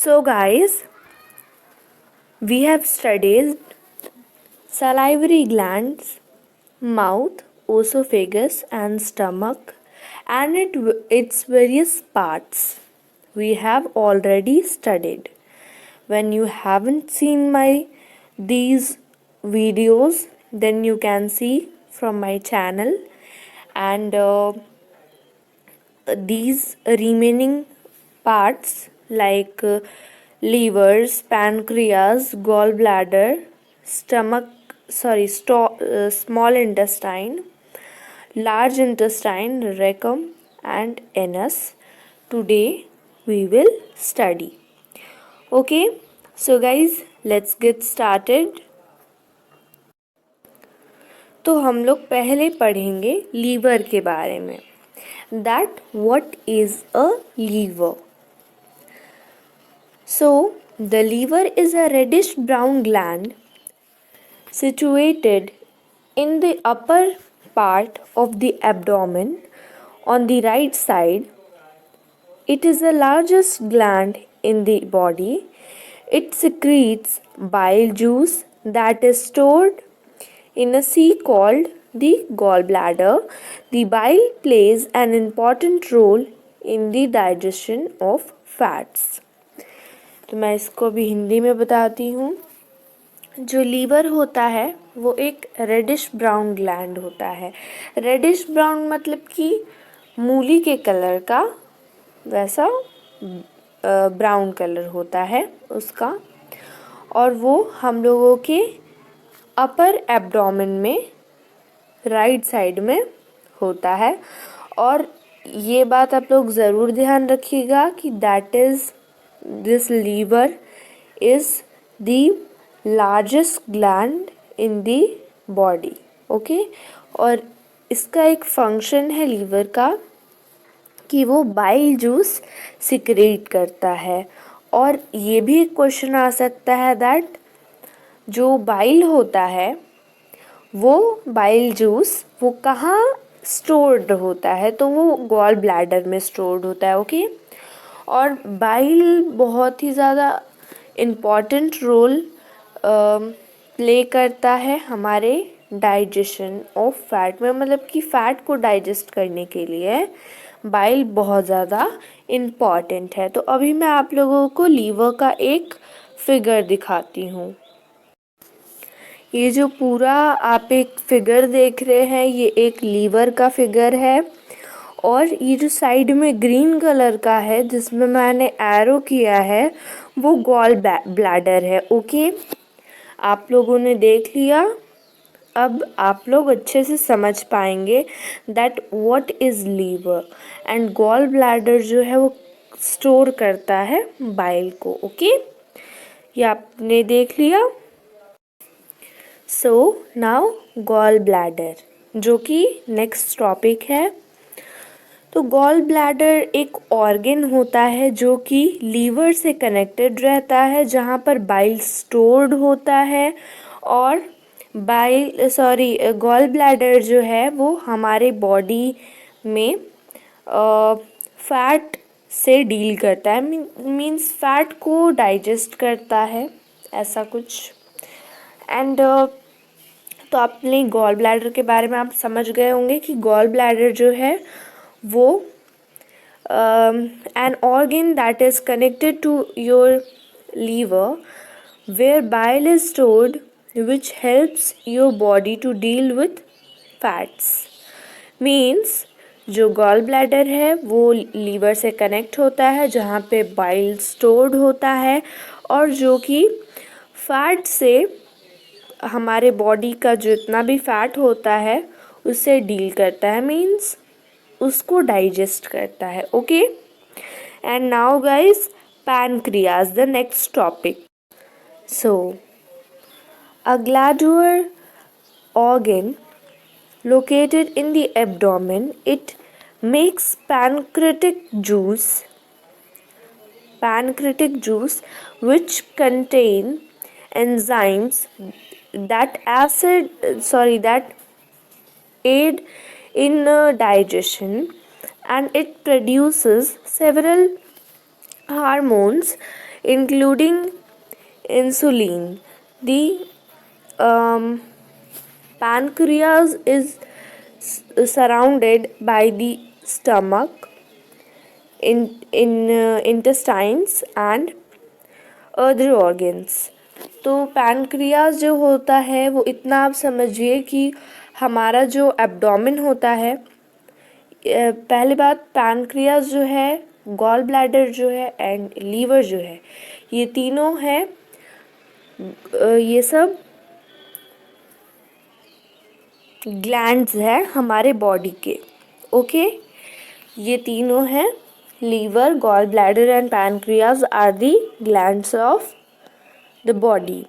So, guys, we have studied salivary glands, mouth, esophagus, and stomach, and its various parts. We have already studied. When you haven't seen my these videos, then you can see from my channel, and these remaining parts like livers, pancreas, gallbladder, stomach, small intestine, large intestine, rectum, and anus. Today we will study. Okay, so guys, let's get started. तो हम लोग पहले पढ़ेंगे liver के बारे में. That what is a liver? So, the liver is a reddish brown gland situated in the upper part of the abdomen on the right side. It is the largest gland in the body. It secretes bile juice that is stored in a sea called the gallbladder. The bile plays an important role in the digestion of fats. तो मैं इसको अभी हिंदी में बताती हूँ. जो liver होता है वो एक रेडिश ब्राउन ग्लैंड होता है. रेडिश ब्राउन मतलब कि मूली के कलर का वैसा ब्राउन कलर होता है उसका, और वो हम लोगों के अपर एब्डोमेन में राइट साइड में होता है. और ये बात आप लोग ज़रूर ध्यान रखिएगा कि that is this liver is the largest gland in the body. Okay, और इसका एक फंक्शन है लीवर का कि वो बाइल जूस सिक्रेट करता है. और ये भी एक क्वेश्चन आ सकता है दैट जो बाइल होता है वो बाइल जूस वो कहाँ स्टोर्ड होता है, तो वो गॉल ब्लैडर में स्टोर्ड होता है. ओके, और बाइल बहुत ही ज़्यादा इम्पॉर्टेंट रोल प्ले करता है हमारे डाइजेशन ऑफ फैट में. मतलब कि फ़ैट को डाइजेस्ट करने के लिए बाइल बहुत ज़्यादा इम्पॉर्टेंट है. तो अभी मैं आप लोगों को लीवर का एक फिगर दिखाती हूँ. ये जो पूरा आप एक फिगर देख रहे हैं ये एक लीवर का फिगर है. और ये जो साइड में ग्रीन कलर का है जिसमें मैंने एरो किया है वो गॉल ब्लैडर है. ओके, आप लोगों ने देख लिया. अब आप लोग अच्छे से समझ पाएंगे that what is liver and gall bladder जो है वो स्टोर करता है बाइल को. ओके, ये आपने देख लिया. सो नाउ गॉल ब्लैडर जो कि नेक्स्ट टॉपिक है. तो गॉल ब्लैडर एक ऑर्गन होता है जो कि लीवर से कनेक्टेड रहता है जहाँ पर बाइल स्टोर्ड होता है. और गॉल ब्लैडर जो है वो हमारे बॉडी में फैट से डील करता है. मीन्स फैट को डाइजेस्ट करता है ऐसा कुछ. एंड तो अपने गॉल ब्लैडर के बारे में आप समझ गए होंगे कि गॉल ब्लैडर जो है वो an organ that is connected to your liver where bile is stored which helps your body to deal with fats. Means जो गॉल ब्लैडर है वो लीवर से कनेक्ट होता है जहाँ पे बाइल स्टोर्ड होता है और जो कि फैट से हमारे बॉडी का जितना भी फैट होता है उससे डील करता है. मीन्स उसको डाइजेस्ट करता है. Okay, and now guys pancreas the next topic. So a glandular organ located in the abdomen. It makes pancreatic juice which contain enzymes that aid in digestion, and it produces several hormones including insulin. The pancreas is surrounded by the stomach, intestines and other organs. तो pancreas जो होता है वो इतना आप समझिए कि हमारा जो एब्डोमेन होता है, पहली बात पैनक्रियाज जो है, गॉल ब्लैडर जो है एंड लीवर जो है, ये तीनों हैं, ये सब ग्लैंड्स हैं हमारे बॉडी के. ओके, ये तीनों हैं, liver, gall bladder and pancreas are the glands of the body.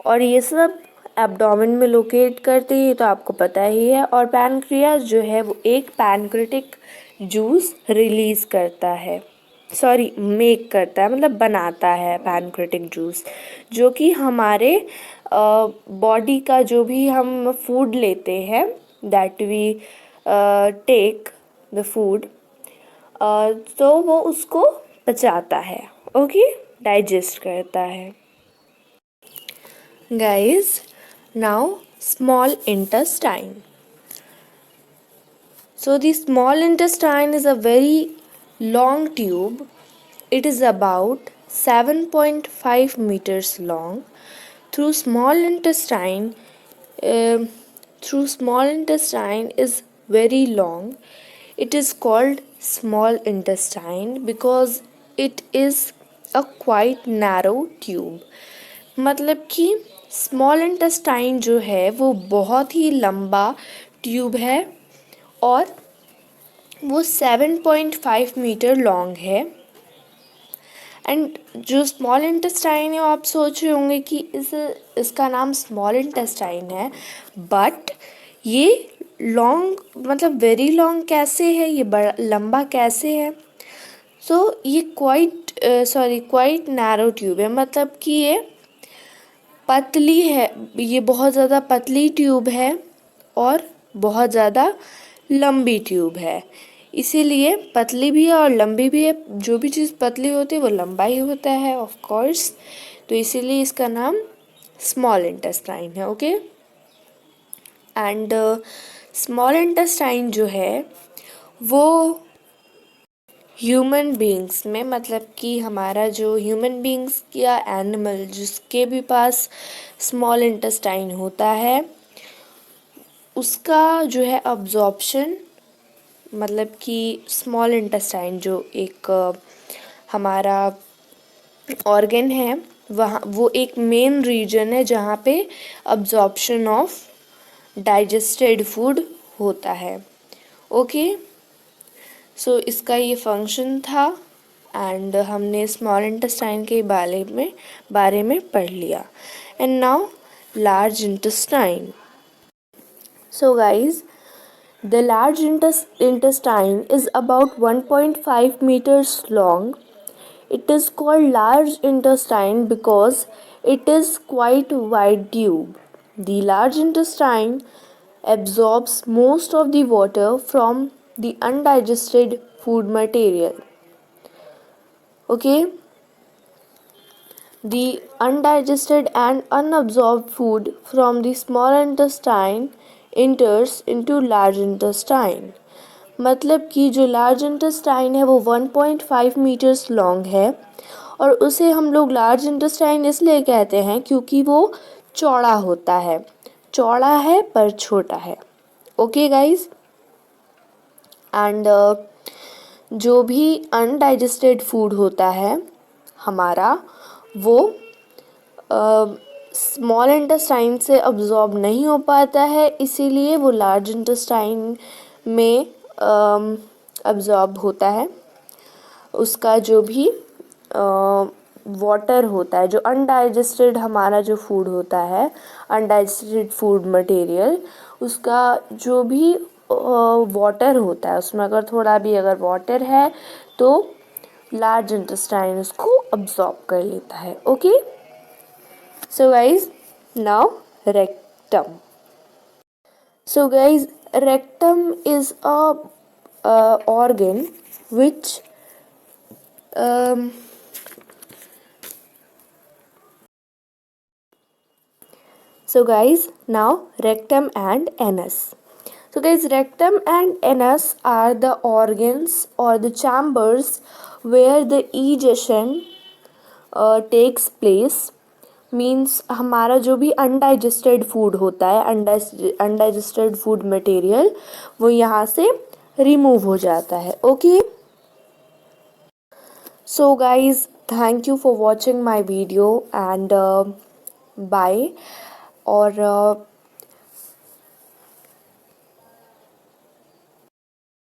और ये सब एब्डोमेन में लोकेट करते हैं, तो आपको पता ही है. और पैनक्रियाज जो है वो एक पैनक्रेटिक जूस रिलीज करता है, सॉरी मेक करता है, मतलब बनाता है पैनक्रेटिक जूस, जो कि हमारे बॉडी का जो भी हम फूड लेते हैं, that we take the food, तो वो उसको पचाता है. ओके, डाइजेस्ट करता है. Guys, now small intestine. So the small intestine is a very long tube. It is about 7.5 meters long. Through small intestine is very long. It is called small intestine because it is a quite narrow tube. मतलब कि small intestine जो है वो बहुत ही लंबा tube है और वो 7.5 मीटर लॉन्ग है. एंड जो स्मॉल इंटेस्टाइन है, आप सोच रहे होंगे कि इसका नाम स्मॉल इंटेस्टाइन है, बट ये लॉन्ग मतलब वेरी लॉन्ग कैसे है, ये बड़ा लंबा कैसे है? सो ये क्वाइट नैरो ट्यूब है, मतलब कि ये पतली है, ये बहुत ज़्यादा पतली ट्यूब है और बहुत ज़्यादा लंबी ट्यूब है. इसीलिए पतली भी है और लंबी भी है. जो भी चीज़ पतली होती है वो लंबा ही होता है ऑफ कोर्स, तो इसीलिए इसका नाम स्मॉल इंटेस्टाइन है. ओके, एंड स्मॉल इंटेस्टाइन जो है वो ह्यूमन बींग्स में, मतलब कि हमारा जो ह्यूमन बींग्स या एनिमल जिसके भी पास स्मॉल इंटेस्टाइन होता है, उसका जो है अब्जॉर्प्शन, मतलब कि स्मॉल इंटेस्टाइन जो एक हमारा ऑर्गन है, वहाँ वो एक मेन रीजन है जहाँ पे अब्जॉर्प्शन ऑफ डाइजेस्टेड फूड होता है. ओके, सो इसका ये फंक्शन था एंड हमने स्मॉल इंटेस्टाइन के बारे में पढ़ लिया. And now large intestine. So guys, the large intestine is about 1.5 meters long. It is called large intestine because it is quite wide tube. The large intestine absorbs most of the water from the undigested food material. Okay, the undigested and unabsorbed food from the small intestine enters into large intestine. मतलब कि जो large intestine है वो 1.5 metres long है और उसे हम लोग लार्ज इंटेस्टाइन इसलिए कहते हैं क्योंकि वो चौड़ा होता है, चौड़ा है पर छोटा है. ओके गाइज, एंड जो भी अनडाइजेस्टेड फूड होता है हमारा, वो स्मॉल इंटेस्टाइन से अब्जॉर्ब नहीं हो पाता है, इसीलिए वो लार्ज इंटेस्टाइन में अब्जॉर्ब होता है. उसका जो भी वाटर होता है, जो अनडाइजेस्टेड हमारा जो फूड होता है, अनडाइजेस्टेड फूड मटेरियल, उसका जो भी वाटर होता है, उसमें अगर थोड़ा भी अगर वाटर है तो लार्ज इंटेस्टाइन उसको अब्जॉर्ब कर लेता है. Okay, so guys, now rectum. So guys, rectum is a organ which So guys, now rectum and anus. So guys, rectum and anus are the organs or the chambers where the egestion takes place. Means हमारा जो भी undigested food होता है, undigested food material, वो यहाँ से remove हो जाता है. Okay. So guys, thank you for watching my video and bye. और